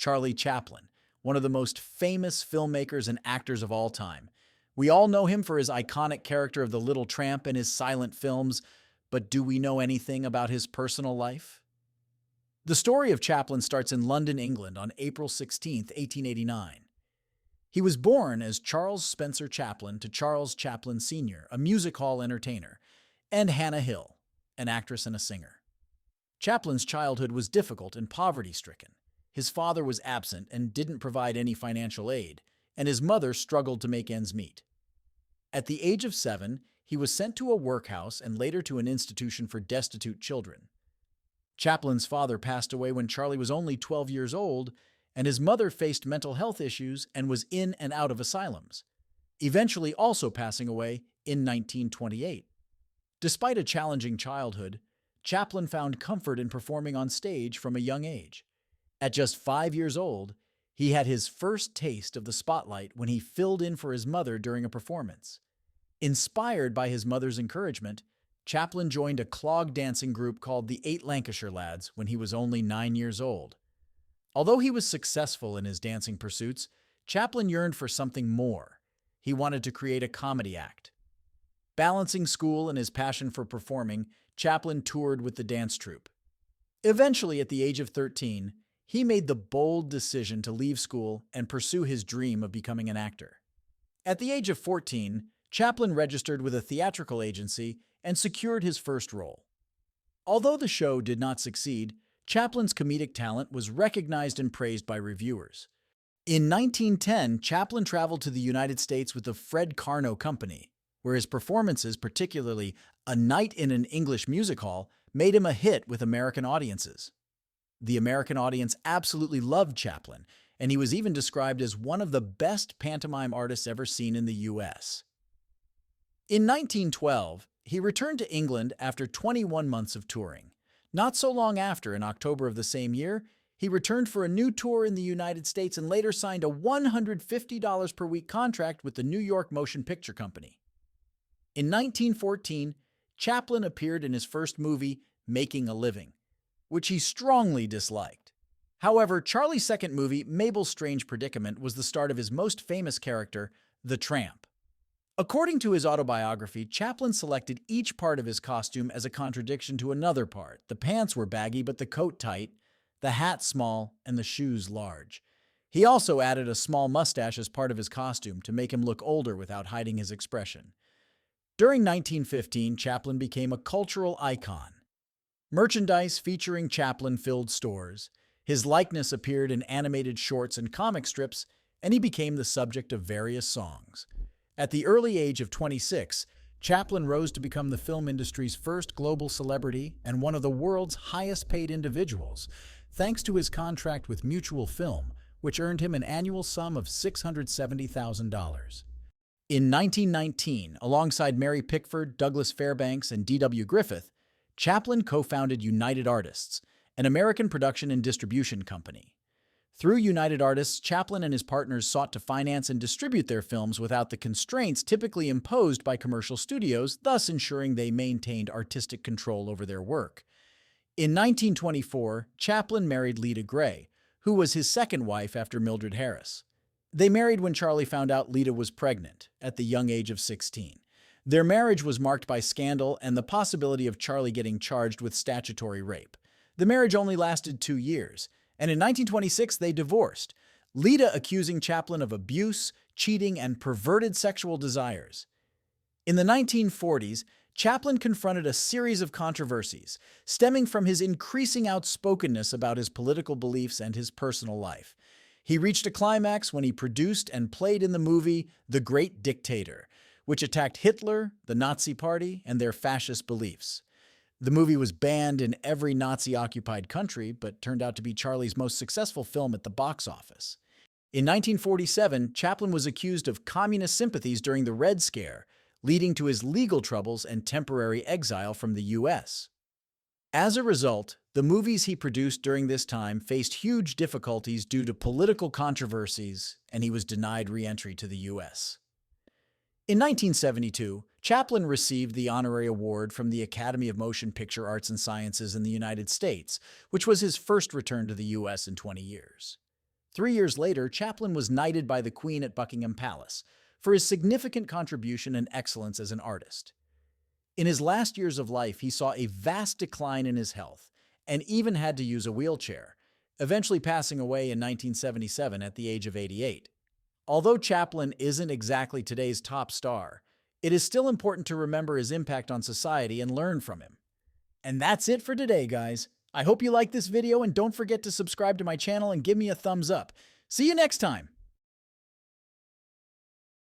Charlie Chaplin, one of the most famous filmmakers and actors of all time. We all know him for his iconic character of the Little Tramp and his silent films, but do we know anything about his personal life? The story of Chaplin starts in London, England on April 16, 1889. He was born as Charles Spencer Chaplin to Charles Chaplin Sr., a music hall entertainer, and Hannah Hill, an actress and a singer. Chaplin's childhood was difficult and poverty-stricken. His father was absent and didn't provide any financial aid, and his mother struggled to make ends meet. At the age of 7, he was sent to a workhouse and later to an institution for destitute children. Chaplin's father passed away when Charlie was only 12 years old, and his mother faced mental health issues and was in and out of asylums, eventually also passing away in 1928. Despite a challenging childhood, Chaplin found comfort in performing on stage from a young age. At just 5 years old, he had his first taste of the spotlight when he filled in for his mother during a performance. Inspired by his mother's encouragement, Chaplin joined a clog dancing group called the Eight Lancashire Lads when he was only 9 years old. Although he was successful in his dancing pursuits, Chaplin yearned for something more. He wanted to create a comedy act. Balancing school and his passion for performing, Chaplin toured with the dance troupe. Eventually, at the age of 13, he made the bold decision to leave school and pursue his dream of becoming an actor. At the age of 14, Chaplin registered with a theatrical agency and secured his first role. Although the show did not succeed, Chaplin's comedic talent was recognized and praised by reviewers. In 1910, Chaplin traveled to the United States with the Fred Carno Company, where his performances, particularly A Night in an English Music Hall, made him a hit with American audiences. The American audience absolutely loved Chaplin, and he was even described as one of the best pantomime artists ever seen in the U.S. In 1912, he returned to England after 21 months of touring. Not so long after, in October of the same year, he returned for a new tour in the United States and later signed a $150 per week contract with the New York Motion Picture Company. In 1914, Chaplin appeared in his first movie, Making a Living, which he strongly disliked. However, Charlie's second movie, Mabel's Strange Predicament, was the start of his most famous character, the Tramp. According to his autobiography, Chaplin selected each part of his costume as a contradiction to another part. The pants were baggy but the coat tight, the hat small, and the shoes large. He also added a small mustache as part of his costume to make him look older without hiding his expression. During 1915, Chaplin became a cultural icon. Merchandise featuring Chaplin filled stores. His likeness appeared in animated shorts and comic strips, and he became the subject of various songs. At the early age of 26, Chaplin rose to become the film industry's first global celebrity and one of the world's highest-paid individuals, thanks to his contract with Mutual Film, which earned him an annual sum of $670,000. In 1919, alongside Mary Pickford, Douglas Fairbanks, and D.W. Griffith, Chaplin co-founded United Artists, an American production and distribution company. Through United Artists, Chaplin and his partners sought to finance and distribute their films without the constraints typically imposed by commercial studios, thus ensuring they maintained artistic control over their work. In 1924, Chaplin married Lita Grey, who was his second wife after Mildred Harris. They married when Charlie found out Lita was pregnant, at the young age of 16. Their marriage was marked by scandal and the possibility of Charlie getting charged with statutory rape. The marriage only lasted 2 years, and in 1926 they divorced, Lita accusing Chaplin of abuse, cheating, and perverted sexual desires. In the 1940s, Chaplin confronted a series of controversies, stemming from his increasing outspokenness about his political beliefs and his personal life. He reached a climax when he produced and played in the movie The Great Dictator, which attacked Hitler, the Nazi Party, and their fascist beliefs. The movie was banned in every Nazi-occupied country, but turned out to be Charlie's most successful film at the box office. In 1947, Chaplin was accused of communist sympathies during the Red Scare, leading to his legal troubles and temporary exile from the U.S. As a result, the movies he produced during this time faced huge difficulties due to political controversies, and he was denied re-entry to the U.S. In 1972, Chaplin received the honorary award from the Academy of Motion Picture Arts and Sciences in the United States, which was his first return to the U.S. in 20 years. 3 years later, Chaplin was knighted by the Queen at Buckingham Palace for his significant contribution and excellence as an artist. In his last years of life, he saw a vast decline in his health and even had to use a wheelchair, eventually passing away in 1977 at the age of 88. Although Chaplin isn't exactly today's top star, it is still important to remember his impact on society and learn from him. And that's it for today, guys. I hope you liked this video and don't forget to subscribe to my channel and give me a thumbs up. See you next time!